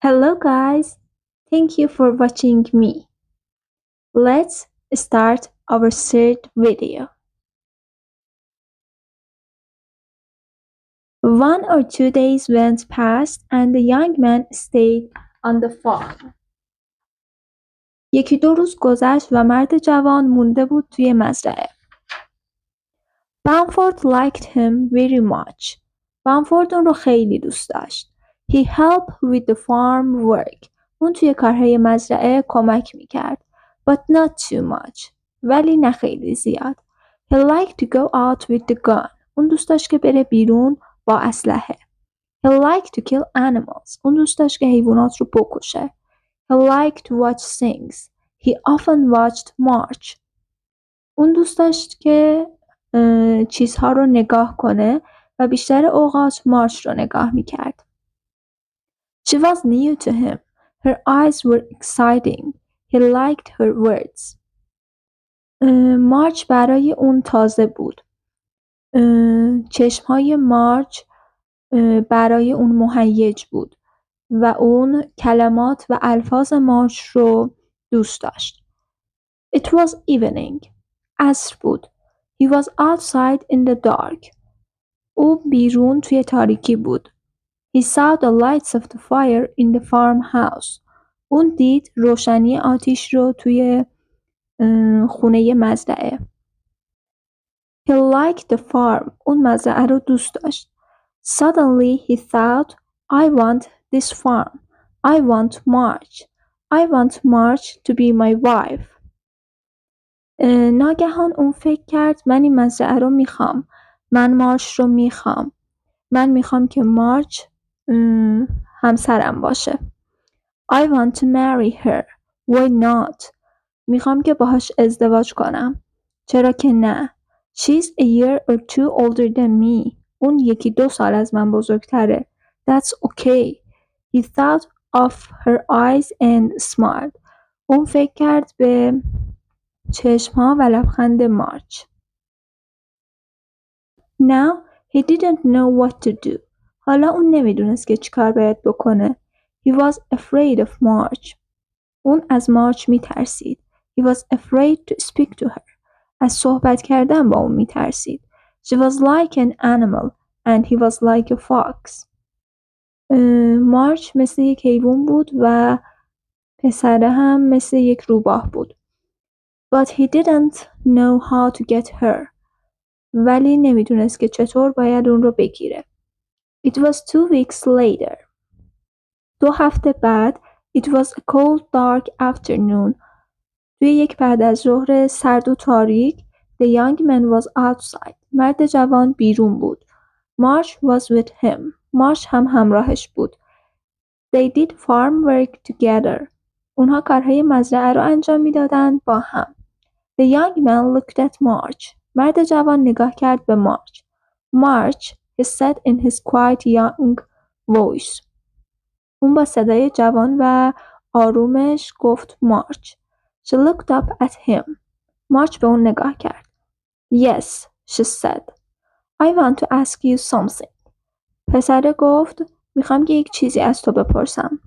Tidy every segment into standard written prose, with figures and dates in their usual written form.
Hello guys, thank you for watching me. Let's start our third video. 1 or 2 days went past and the young man stayed on the farm. 1-2 روز گذشت و مرد جوان مونده بود توی مزرعه. Bamford liked him very much. بامفورد اون رو خیلی دوست داشت. He helped with the farm work. اون توی کارهای مزرعه کمک میکرد. But not too much. ولی نه خیلی زیاد. He liked to go out with the gun. اون دوست داشت که بره بیرون با اسلحه. He liked to kill animals. اون دوست داشت که حیوانات رو بکشه. He liked to watch things. He often watched March. اون دوست داشت که چیزها رو نگاه کنه و بیشتر اوقات مارچ رو نگاه میکرد. She was new to him. Her eyes were exciting. He liked her words. مارچ برای اون تازه بود. چشمهای مارچ برای اون مهیج بود و اون کلمات و الفاظ مارچ رو دوست داشت. It was evening. عصر بود. He was outside in the dark. او بیرون توی تاریکی بود. He saw the lights of the fire in the farmhouse. اون دید روشنی آتیش رو توی خونه مزرعه. He liked the farm. اون مزرعه رو دوست داشت. Suddenly he thought, I want this farm. I want March. I want March to be my wife. ناگهان اون فکر کرد من این مزرعه رو میخوام. من مارچ رو میخوام. من میخوام که مارچ همسرم باشه. I want to marry her. Why not? میخوام که باهاش ازدواج کنم. چرا که نه؟ She's a year or two older than me. اون 1-2 سال از من بزرگتره. That's okay. He thought of her eyes and smiled. اون فکر کرد به چشمها و لبخند مارچ. Now he didn't know what to do. حالا اون نمیدونست که چیکار باید بکنه. He was afraid of March. اون از مارچ میترسید. He was afraid to speak to her. از صحبت کردن با اون میترسید. She was like an animal and he was like a fox. مارچ مثل یک حیوان بود و پسره هم مثل یک روباه بود. But he didn't know how to get her. ولی نمیدونست که چطور باید اون رو بگیره. It was 2 weeks later. 2 هفته بعد It was a cold dark afternoon. توی یک بعد از ظهر سرد و تاریک The young man was outside. مرد جوان بیرون بود. March was with him. مارچ هم همراهش بود. They did farm work together. اونها کارهای مزرعه رو انجام میدادن با هم. The young man looked at March. مرد جوان نگاه کرد به مارچ. March, he said in his quiet young voice. اون با صدای جوان و آرومش گفت مارچ. She looked up at him. مارچ به اون نگاه کرد. Yes, she said. I want to ask you something. پسره گفت میخوام که یک چیزی از تو بپرسم.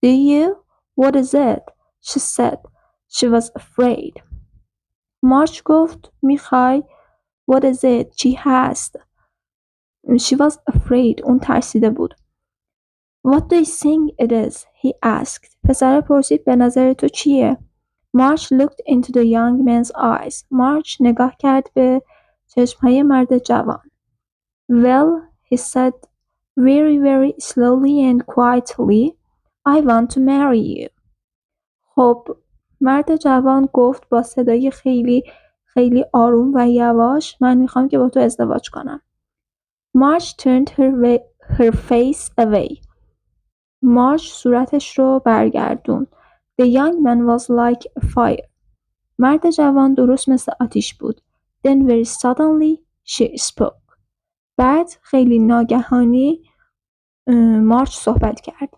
Do you? What is it? She said. She was afraid. مارچ گفت میخوای؟ What is it? چی هست؟ She was afraid. اون ترسیده بود. What do you think it is? He asked. پسر پرسید به نظر تو چیه؟ March looked into the young man's eyes. March نگاه کرد به چشمهای مرد جوان. Well, he said very very slowly and quietly, I want to marry you. خب، مرد جوان گفت با صدای خیلی خیلی آروم و یواش من میخوام که با تو ازدواج کنم. March turned her face away. مارچ صورتش رو برگردوند. The young man was like a fire. مرد جوان درست مثل آتیش بود. Then very suddenly she spoke. بعد خیلی ناگهانی مارچ صحبت کرد.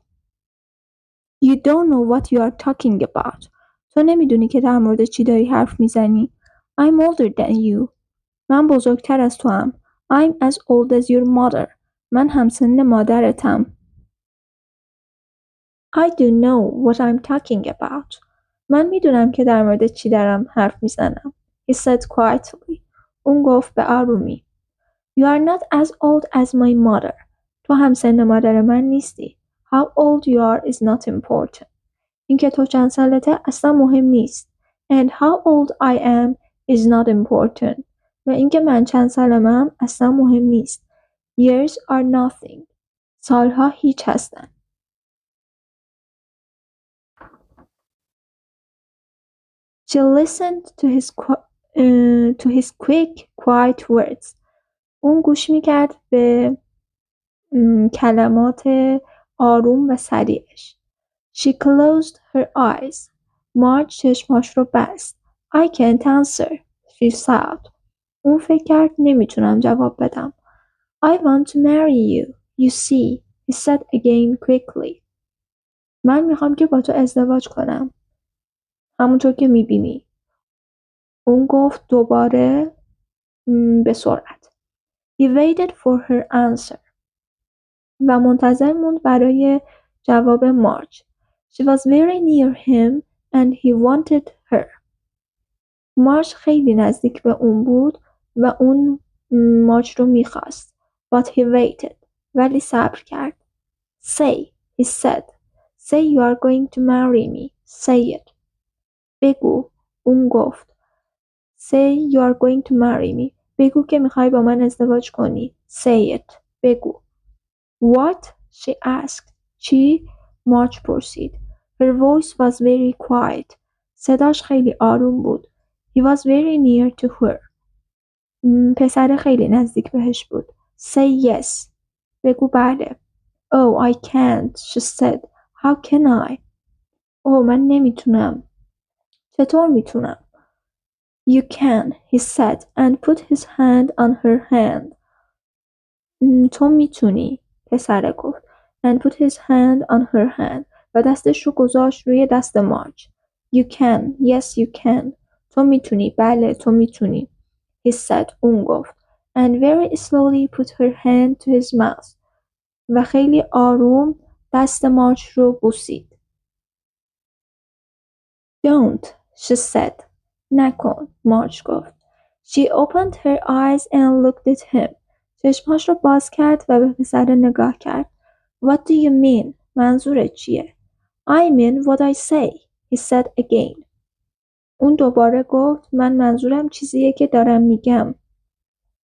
You don't know what you are talking about. تو نمیدونی که در مورد چی داری حرف میزنی. I'm older than you. من بزرگتر از تو هم. I'm as old as your mother. من همسن مادرتم. I do know what I'm talking about. من میدونم که در مورد چی دارم حرف میزنم. He said quietly. اون گفت به آرومی. You are not as old as my mother. تو هم سن مادر من نیستی. How old you are is not important. اینکه تو چند سالته اصلا مهم نیست. And how old I am is not important. و اینکه من چند سالمم اصلا مهم نیست. Years are nothing. سالها هیچ هستن. She listened to his quick, quiet words. اون گوش میکرد به کلمات آروم و سریعش. She closed her eyes. مارج چشماش رو بست. I can't answer. She said. اون فکر کرد نمیتونم جواب بدم. I want to marry you. You see. He said again quickly. من میخوام که با تو ازدواج کنم. همونطور که میبینی. اون گفت دوباره به سرعت. He waited for her answer. و منتظر موند برای جواب مارج. She was very near him and he wanted her. مارج خیلی نزدیک به اون بود و اون مارج رو میخواست. But he waited. ولی صبر کرد. Say, he said. Say you are going to marry me. Say it. بگو. اون گفت. Say you are going to marry me. بگو که میخوای با من ازدواج کنی. Say it. بگو. What? She asked. چی؟ مارج پرسید. Her voice was very quiet. صداش خیلی آروم بود. He was very near to her. پسر خیلی نزدیک بهش بود. Say yes. بگو بله. Oh, I can't, she said. How can I? من نمیتونم. چطور میتونم؟ You can, he said and put his hand on her hand. تو میتونی. پسر گفت. And put his hand on her hand. و دستش رو گذاشت روی دست مارج. You can. Yes, you can. تو میتونی. بله، تو میتونی. He said. اون گفت. And very slowly put her hand to his mouth. و خیلی آروم دست مارج رو بوسید. Don't, she said. نکن. مارج گفت. She opened her eyes and looked at him. چشماش رو باز کرد و به پسر نگاه کرد. What do you mean? منظورت چیه؟ I mean what I say, he said again. اون دوباره گفت من منظورم چیزیه که دارم میگم.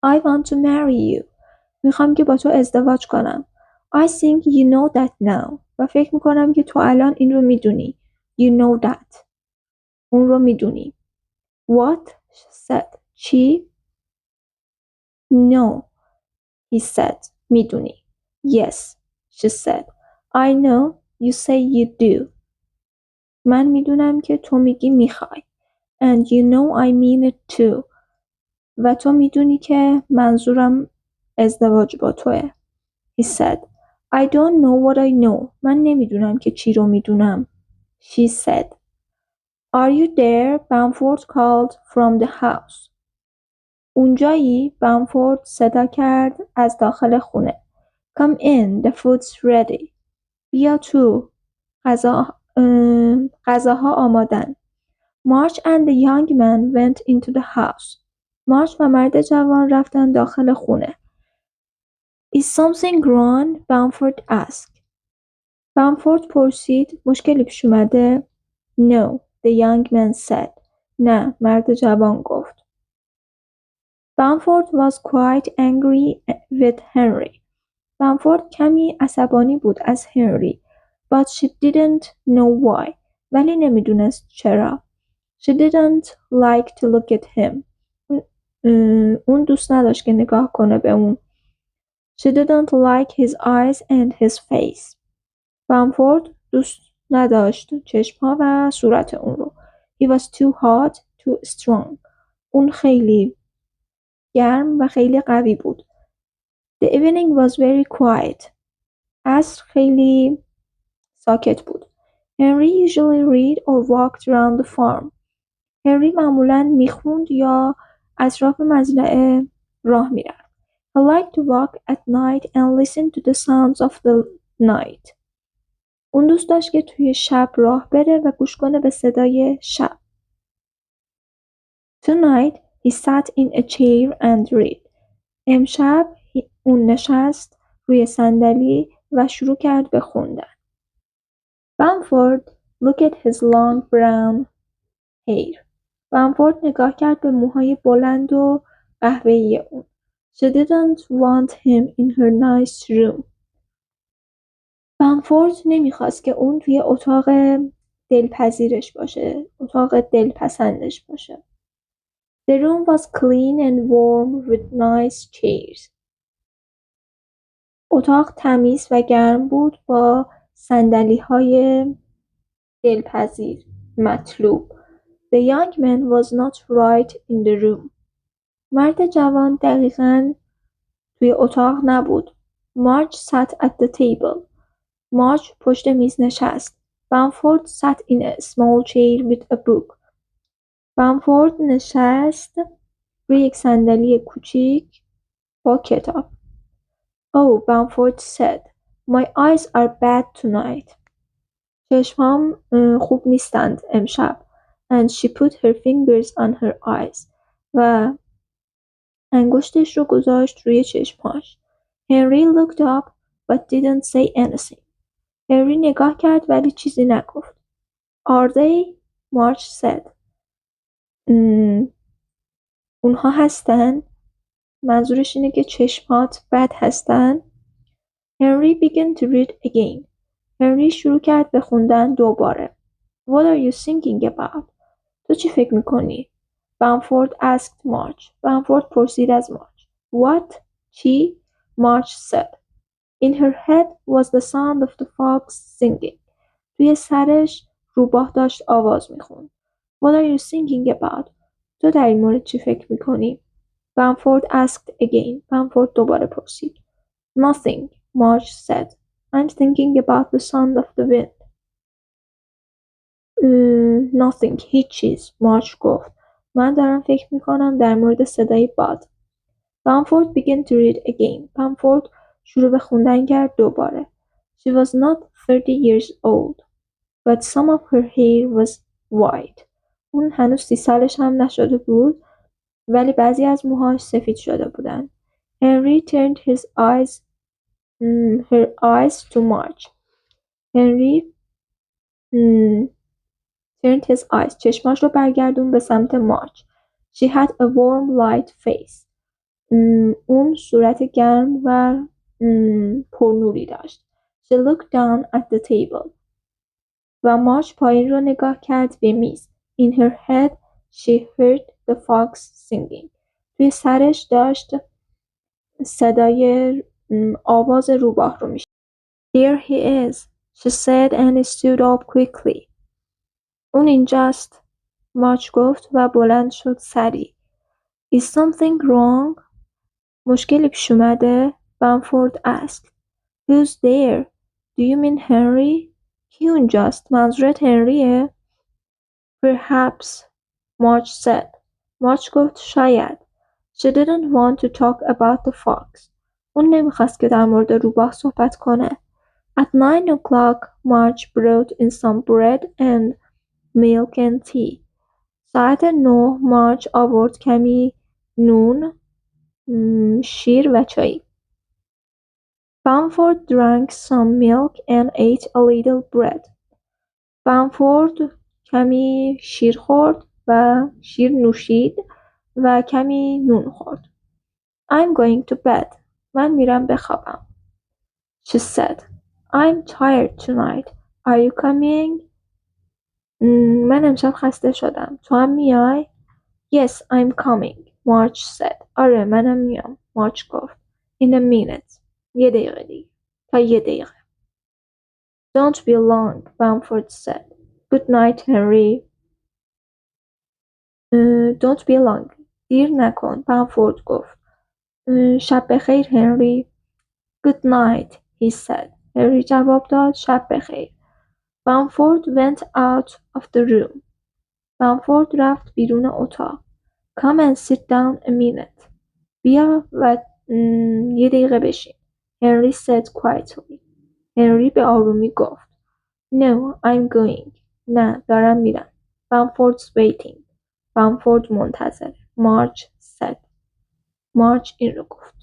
I want to marry you. میخوام که با تو ازدواج کنم. I think you know that now. و فکر میکنم که تو الان این رو میدونی. You know that. اون رو میدونی. What? She said. چی؟ No. He said. میدونی. Yes. She said. I know you say you do. من میدونم که تو میگی میخوای. And you know I mean it too. و تو میدونی که منظورم ازدواج با توه. He said. I don't know what I know. من نمیدونم که چی رو میدونم. She said. Are you there? Bamford called from the house. اونجایی؟ بامفورد صدا کرد از داخل خونه. Come in, the food's ready. بیا تو. غذاها آمادن. March and the young man went into the house. مارچ و مرد جوان رفتن داخل خونه. Is something wrong? Bamford asked. بامفورد پرسید مشکلی پیش اومده؟ No, the young man said. نه، مرد جوان گفت. Bamford was quite angry with Henry. بامفورد کمی عصبانی بود از هنری. But she didn't know why. ولی نمیدونست چرا. She didn't like to look at him. اون دوست نداشت که نگاه کنه به اون. She didn't like his eyes and his face. بامفورد دوست نداشت چشمها و صورت اون رو. He was too hot, too strong. اون خیلی گرم و خیلی قوی بود. The evening was very quiet. عصر خیلی ساکت بود. Henry usually read or walked around the farm. هنری معمولاً میخوند یا اطراف مزرعه راه میرفت. He liked to walk at night and listen to the sounds of the night. اون دوست داشت که توی شب راه بره و گوش کنه به صدای شب. Tonight he sat in a chair and read. امشب اون نشست روی صندلی و شروع کرد به خوندن. Bamford looked at his long brown hair. بامفورد نگاه کرد به موهای بلند و قهوه‌ای اون. She didn't want him in her nice room. بامفورد نمیخواست که اون توی اتاق دلپذیرش باشه، اتاق دلپسندش باشه. The room was clean and warm with nice chairs. اتاق تمیز و گرم بود با صندلی‌های دلپذیر، مطلوب. The young man was not right in the room. مرد جوان دقیقاً توی اتاق نبود. Marge sat at the table. مارج پشت میز نشست. بامفورد sat in a small chair with a book. بامفورد نشست روی یک صندلی کوچیک با کتاب. Oh, Bamford said, my eyes are bad tonight. چشمام خوب نیستند امشب. And she put her fingers on her eyes. و انگشتش رو گذاشت روی چشماش. Henry looked up but didn't say anything. هنری نگاه کرد ولی چیزی نگفت. Are they? Marge said. اونها هستن؟ منظورش اینه که چشمات بد هستن؟ Henry began to read again. هنری شروع کرد به خوندن دوباره. What are you thinking about? تو چی فکر میکنی؟ Bamford asked Marge. بامفورد پرسید از مارج. What? چی؟ Marge said. In her head was the sound of the fox singing. توی سرش روباه داشت آواز میخوند. What are you thinking about? تو در این مورد چی فکر میکنی؟ Bamford asked again. بامفورد دوباره پرسید. Nothing, Marge said. I'm thinking about the sound of the wind. Nothing, هیچ چیز. مارج گفت. من دارم فکر میکنم در مورد صدای باد. Bamford began to read again. بامفورد شروع به خوندن کرد دوباره. She was not 30 years old, but some of her hair was white. اون هنوز 30 سالش هم نشده بود ولی بعضی از موهاش سفید شده بودن. Henry turned her eyes to Marge. Henry turned his eyes. چشماش رو برگردون به سمت مارج. She had a warm light face. اون صورت گرم و پرنوری داشت. She looked down at the table. و مارج پایین رو نگاه کرد به میز. In her head she heard the fox singing. توی سرش داشت صدای آواز روباه رو میشنید. There he is, she said and stood up quickly. اون اینجاست. مارج گفت و بلند شد سریع. Is something wrong? مشکلی پیش اومده؟ بامفورد asked. Who's there? Do you mean Henry? کی اونجاست؟ منظورت هنریه؟ Perhaps, Marge said. مارج گفت شاید. She didn't want to talk about the fox. اون نمیخواست که در مورد روباه صحبت کنه. At 9 o'clock, Marge brought in some bread and milk and tea. ساعت 9 مارج آورد کمی نون، شیر و چای. Bamford drank some milk and ate a little bread. بامفورد کمی شیر خورد و شیر نوشید و کمی نون خورد. I'm going to bed. من میرم بخوابم. She said. I'm tired tonight. Are you coming? من امشب خسته شدم. تو هم میای؟ Yes, I'm coming. Marge said. آره منم میام. مارج گفت. In a minute. یه دقیقه دیگه. تا یه دقیقه. Don't be long, Bamford said. Good night, Henry. Don't be long. دیر نکن. بامفورد گفت. شب بخیر هنری. Good night, he said. هنری جواب داد. شب بخیر. بامفورد went out of the room. بامفورد رفت بیرون اتاق. Come and sit down a minute. بیا و یه دقیقه بشین. هنری said quietly. هنری به آرومی گفت. No, I'm going. نه، دارم میرم. Bamford's waiting. بامفورد منتظره. March said. مارچ این رو گفت.